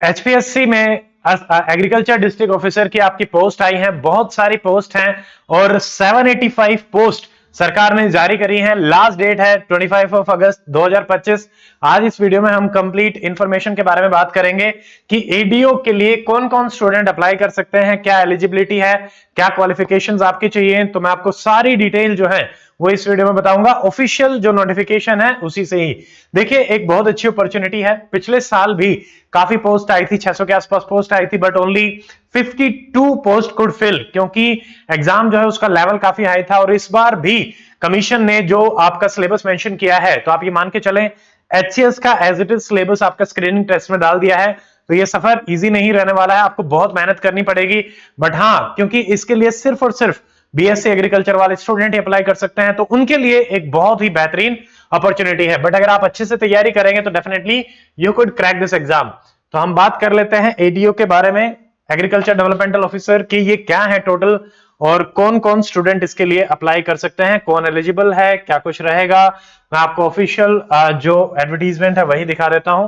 HPSC में agriculture district officer की आपकी पोस्ट आई है, बहुत सारी पोस्ट हैं और 785 पोस्ट सरकार ने जारी करी है। लास्ट डेट है 25 ऑफ अगस्त 2025। आज इस वीडियो में हम कंप्लीट इंफॉर्मेशन के बारे में बात करेंगे कि एडीओ के लिए कौन कौन स्टूडेंट अप्लाई कर सकते हैं, क्या एलिजिबिलिटी है, क्या क्वालिफिकेशंस आपकी चाहिए। तो मैं आपको सारी डिटेल जो है वो इस वीडियो में बताऊंगा। ऑफिशियल जो नोटिफिकेशन है उसी से ही देखिए, एक बहुत अच्छी अपॉर्चुनिटी है। पिछले साल भी काफी पोस्ट आई थी, 600 के आसपास पोस्ट आई थी, but only 52 post could fill, क्योंकि एग्जाम जो है उसका लेवल काफी हाई था। और इस बार भी कमीशन ने जो आपका सिलेबस मेंशन किया है, तो आप ये मान के चलें एचसीएस का एज इट इज सिलेबस आपका स्क्रीनिंग टेस्ट में डाल दिया है। तो ये सफर इजी नहीं रहने वाला है, आपको बहुत मेहनत करनी पड़ेगी। बट हाँ, क्योंकि इसके लिए सिर्फ और सिर्फ बीएससी एग्रीकल्चर वाले स्टूडेंट ही अप्लाई कर सकते हैं, तो उनके लिए एक बहुत ही बेहतरीन अपॉर्चुनिटी है। बट अगर आप अच्छे से तैयारी करेंगे तो definitely you could crack this exam. तो हम बात कर लेते हैं एडीओ के बारे में, एग्रीकल्चर डेवलपमेंटल ऑफिसर की ये क्या है टोटल, और कौन कौन स्टूडेंट इसके लिए अप्लाई कर सकते हैं, कौन एलिजिबल है, क्या कुछ रहेगा। मैं आपको ऑफिशियल जो एडवर्टीजमेंट है वही दिखा देता हूं।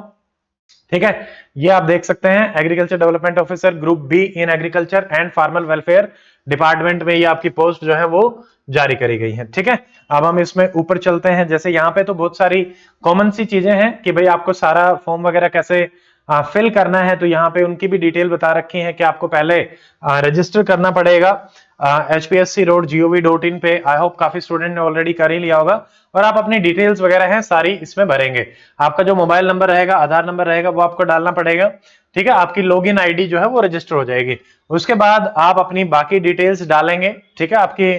ठीक है, ये आप देख सकते हैं, agriculture development officer group be in agriculture and farmer welfare department में ये आपकी पोस्ट जो है वो जारी करी गई है। ठीक है, अब हम इसमें ऊपर चलते हैं। जैसे यहाँ पे तो बहुत सारी कॉमन सी चीजें हैं कि भाई आपको सारा फॉर्म वगैरह कैसे फिल करना है, तो यहाँ पे उनकी भी डिटेल बता रखी है कि आपको पहले रजिस्टर करना पड़ेगा hpsc.gov.in पे। आई होप काफी स्टूडेंट ने ऑलरेडी कर ही लिया होगा, और आप अपनी डिटेल्स वगैरह हैं सारी इसमें भरेंगे। आपका जो मोबाइल नंबर रहेगा, आधार नंबर रहेगा, वो आपको डालना पड़ेगा। ठीक है, आपकी लॉगिन आईडी जो है वो रजिस्टर हो जाएगी। उसके बाद आप अपनी बाकी डिटेल्स डालेंगे। ठीक है, आपकी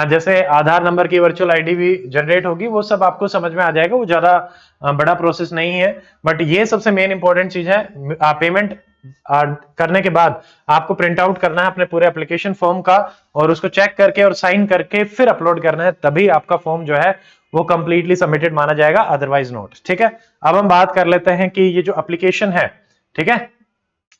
जैसे आधार नंबर की वर्चुअल आईडी भी जनरेट होगी, वो सब आपको समझ में आ जाएगा, वो ज्यादा बड़ा प्रोसेस नहीं है। बट ये सबसे मेन इंपॉर्टेंट चीज है, पेमेंट करने के बाद आपको प्रिंट आउट करना है अपने पूरे एप्लीकेशन फॉर्म का, और उसको चेक करके और साइन करके फिर अपलोड करना है, तभी आपका फॉर्म जो है वो कंप्लीटली सबमिटेड माना जाएगा, अदरवाइज नॉट। ठीक है, अब हम बात कर लेते हैं कि ये जो एप्लीकेशन है, ठीक है,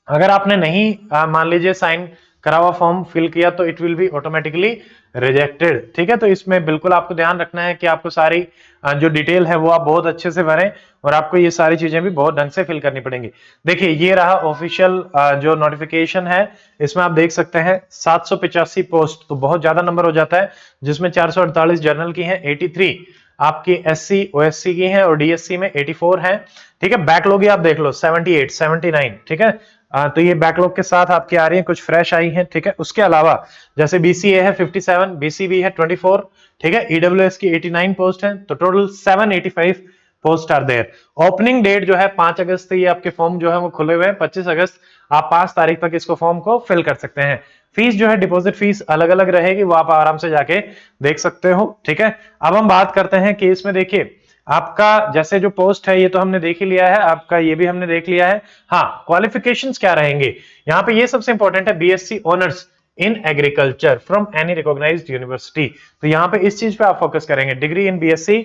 अगर आपने नहीं मान लीजिए साइन करा हुआ फॉर्म फिल किया, तो it will be automatically rejected. ठीक है, तो इसमें बिल्कुल आपको ध्यान रखना है कि आपको सारी जो डिटेल है वो आप बहुत अच्छे से भरें, और आपको ये सारी चीजें भी बहुत ढंग से फिल करनी पड़ेंगी। देखिए, ये रहा ऑफिशियल जो नोटिफिकेशन है। इसमें आप देख सकते हैं 785 पोस्ट, तो बहुत ज्यादा नंबर हो जाता है, जिसमें 448 जनरल की है, 83 आपकी एससी ओएससी की है, और डीएससी में 84 है। ठीक है, बैकलॉग आप देख लो 78 79। ठीक है, तो ये बैकलॉग के साथ आपकी आ रही है, कुछ फ्रेश आई है। ठीक है, उसके अलावा जैसे बीसीए है 57, बीसीबी है 24। ठीक है, ईडब्ल्यूएस की 89 पोस्ट है, तो total 785 post are there. Opening date जो है 5 अगस्त से ये आपके फॉर्म जो है वो खुले हुए हैं। 25 अगस्त आप 5 तारीख तक इसको फॉर्म को फिल कर सकते हैं। फीस जो है, डिपॉजिट फीस अलग अलग रहेगी, वो आप आराम से जाके देख सकते हो। ठीक है, अब हम बात करते हैं कि इसमें देखिए आपका जैसे जो पोस्ट है ये तो हमने देख ही लिया है, आपका ये भी हमने देख लिया है। हाँ, क्वालिफिकेशंस क्या रहेंगे यहाँ पे, ये सबसे इंपॉर्टेंट है, BSc honours in agriculture from any recognised university. तो यहाँ पे इस चीज पे आप फोकस करेंगे, degree in BSc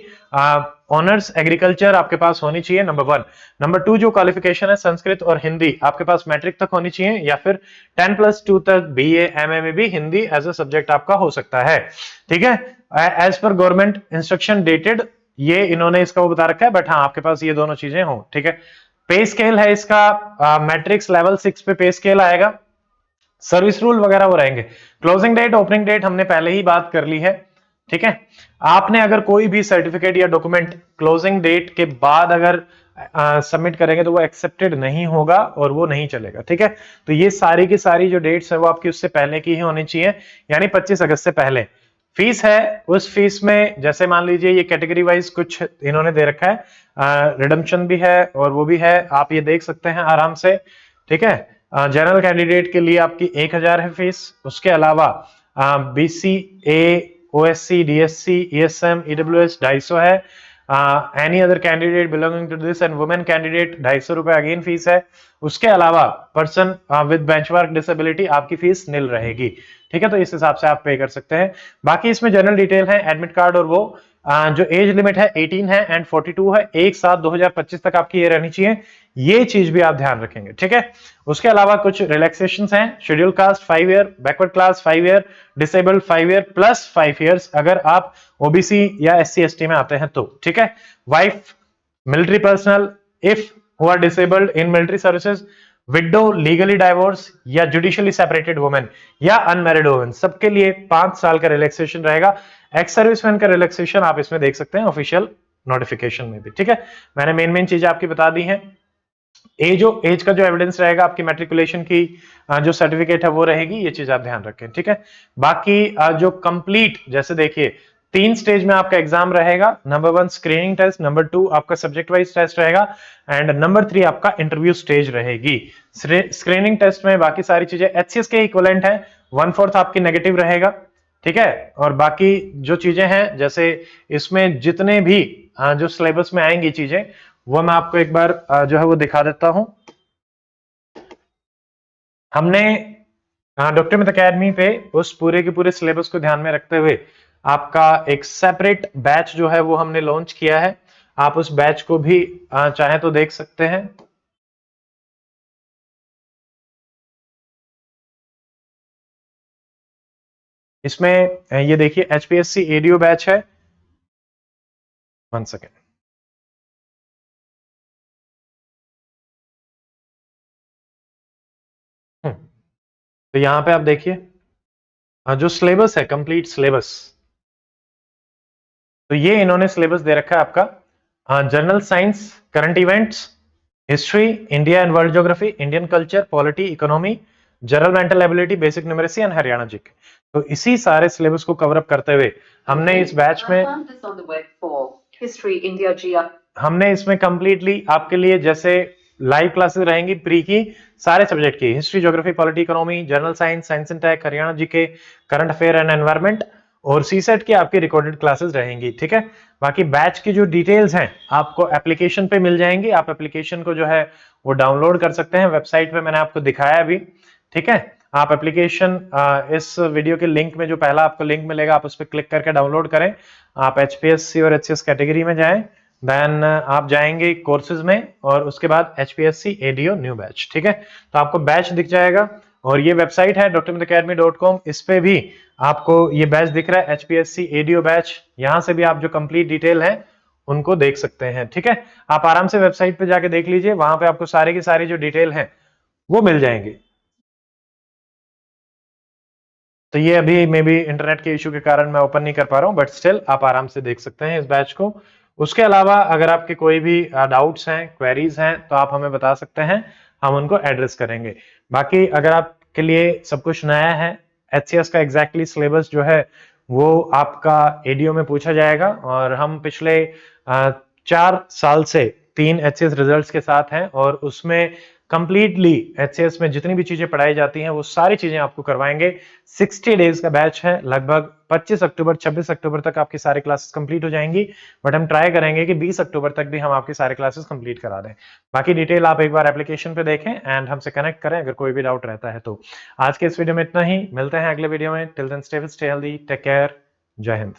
honours agriculture आपके पास होनी चाहिए, नंबर 1। नंबर 2 जो क्वालिफिकेशन है, संस्कृत और हिंदी आपके पास मैट्रिक तक होनी चाहिए, या फिर 10+2 तक बीए एमए में भी हिंदी एज अ सब्जेक्ट आपका हो सकता है। ठीक है, as per government instruction dated, ये इन्होंने इसका वो बता रखा है, बट हाँ आपके पास ये दोनों चीजें हो। ठीक है, पे स्केल है इसका मैट्रिक्स लेवल 6 पे पे स्केल आएगा, सर्विस रूल वगैरह वो रहेंगे। क्लोजिंग डेट ओपनिंग डेट हमने पहले ही बात कर ली है। ठीक है, आपने अगर कोई भी सर्टिफिकेट या डॉक्यूमेंट क्लोजिंग डेट के बाद अगर सबमिट करेंगे तो वो एक्सेप्टेड नहीं होगा और वो नहीं चलेगा। ठीक है, तो ये सारी की सारी जो डेट्स है वो आपकी उससे पहले की ही होनी चाहिए, यानी 25 अगस्त से पहले। फीस है, उस फीस में जैसे मान लीजिए ये कैटेगरी वाइज कुछ इन्होंने दे रखा है, रिडम्पशन भी है और वो भी है, आप ये देख सकते हैं आराम से। ठीक है, जनरल कैंडिडेट के लिए आपकी 1000 है फीस। उसके अलावा BCA OSC DSC ESM EWS 250 है। Any other candidate belonging to this and women candidate 250 रुपए अगेन फीस है। उसके अलावा पर्सन विद बेंचमार्क डिसेबिलिटी आपकी फीस निल रहेगी। ठीक है, तो इस हिसाब से आप पे कर सकते हैं। बाकी इसमें जनरल डिटेल है, एडमिट कार्ड, और वो जो एज लिमिट है 18 है एंड 42 है, 1/7/2025 तक आपकी ये रहनी चाहिए। ये चीज भी आप ध्यान रखेंगे। ठीक है, उसके अलावा कुछ रिलैक्सेशंस हैं, schedule caste 5 year, backward class 5 year, disabled 5 year plus 5 years अगर आप ओबीसी या एससी एसटी में आते हैं तो। ठीक है, wife military personnel if who are disabled in military services, widow, legally divorce या जुडिशियली सेपरेटेड वुमेन या अनमैरिड वुमेन, सबके लिए 5 साल का रिलैक्सेशन रहेगा। एक्स सर्विसमैन का रिलैक्सेशन आप इसमें देख सकते हैं ऑफिशियल नोटिफिकेशन में भी, ठीक है। मैंने मेन चीजें आपकी बता दी हैं। एज का जो एविडेंस रहेगा आपकी मैट्रिकुलेशन की जो सर्टिफिकेट है वो रहेगी, ये चीज आप ध्यान रखें, ठीक है। बाकी जो कंप्लीट, जैसे देखिए 3 स्टेज में आपका एग्जाम रहेगा। नंबर 1 स्क्रीनिंग टेस्ट, नंबर 2 आपका सब्जेक्ट वाइज टेस्ट रहेगा एंड नंबर 3 आपका इंटरव्यू स्टेज रहेगी। स्क्रीनिंग टेस्ट में बाकी सारी चीजें एचसीएस के इक्विवेलेंट है, 1/4 आपकी नेगेटिव रहेगा, ठीक है। और बाकी जो चीजें हैं, जैसे इसमें जितने भी जो सिलेबस में आएंगी चीजें, वो मैं आपको एक बार जो है वो दिखा देता हूं। हमने डॉक्टर अकेडमी पे उस पूरे के पूरे सिलेबस को ध्यान में रखते हुए आपका एक सेपरेट बैच जो है वो हमने लॉन्च किया है। आप उस बैच को भी चाहे तो देख सकते हैं। इसमें ये देखिए एचपीएससी एडीओ बैच है। 1 सेकेंड। तो यहां पे आप देखिए जो सिलेबस है, कंप्लीट सिलेबस, तो ये इन्होंने सिलेबस दे रखा है आपका general science, current events, history, India and world geography, Indian culture, polity, economy, general mental ability, basic numeracy and Haryana GK. तो इसी सारे सिलेबस को कवर अप करते हुए हमने इस बैच में हमने इसमें कंप्लीटली आपके लिए जैसे लाइव क्लासेस रहेंगी प्री की, सारे सब्जेक्ट की, history, geography, polity, economy, general science, science and tech, Haryana GK, current affair and environment, और सीसेट की आपकी रिकॉर्डेड क्लासेस रहेंगी, ठीक है। बाकी बैच की जो डिटेल्स हैं आपको एप्लीकेशन पे मिल जाएंगी। आप एप्लीकेशन को जो है वो डाउनलोड कर सकते हैं, वेबसाइट पे मैंने आपको दिखाया अभी, ठीक है। आप एप्लीकेशन इस वीडियो के लिंक में जो पहला आपको लिंक मिलेगा आप उस पर क्लिक करके डाउनलोड करें। आप एचपीएससी और एचसीएस कैटेगरी में जाएं, देन आप जाएंगे कोर्सेज में और उसके बाद एचपीएससी एडीओ न्यू बैच, ठीक है। तो आपको बैच दिख जाएगा और ये वेबसाइट है drmacademy.com, इस पे भी आपको ये बैच दिख रहा है एचपीएससी एडीओ बैच। यहां से भी आप जो कंप्लीट डिटेल है उनको देख सकते हैं, ठीक है। आप आराम से वेबसाइट पे जाके देख लीजिए, वहां पे आपको सारी की सारी जो डिटेल है वो मिल जाएंगी। तो ये अभी मे बी इंटरनेट के इशू के कारण मैं ओपन नहीं कर पा रहा हूं, बट स्टिल आप आराम से देख सकते हैं इस बैच को। उसके अलावा अगर आपके कोई भी डाउट्स हैं, क्वेरीज हैं, तो आप हमें बता सकते हैं, हम उनको एड्रेस करेंगे। बाकी अगर आपके लिए सब कुछ नया है, एचसीएस का एग्जैक्टली सिलेबस जो है वो आपका एडीओ में पूछा जाएगा और हम पिछले 4 साल से 3 एचसीएस रिजल्ट्स के साथ हैं और उसमें कंप्लीटली एचसीएस में जितनी भी चीजें पढ़ाई जाती हैं वो सारी चीजें आपको करवाएंगे। 60 डेज का बैच है, लगभग 25 अक्टूबर 26 अक्टूबर तक आपकी सारी क्लासेस कंप्लीट हो जाएंगी, बट हम ट्राई करेंगे कि 20 अक्टूबर तक भी हम आपकी सारी क्लासेस कंप्लीट करा दें। बाकी डिटेल आप एक बार एप्लीकेशन पे देखें एंड हमसे कनेक्ट करें अगर कोई भी डाउट रहता है तो। आज के इस वीडियो में इतना ही, मिलते हैं अगले वीडियो में। Till then stay fit, stay healthy, take care, जय हिंद।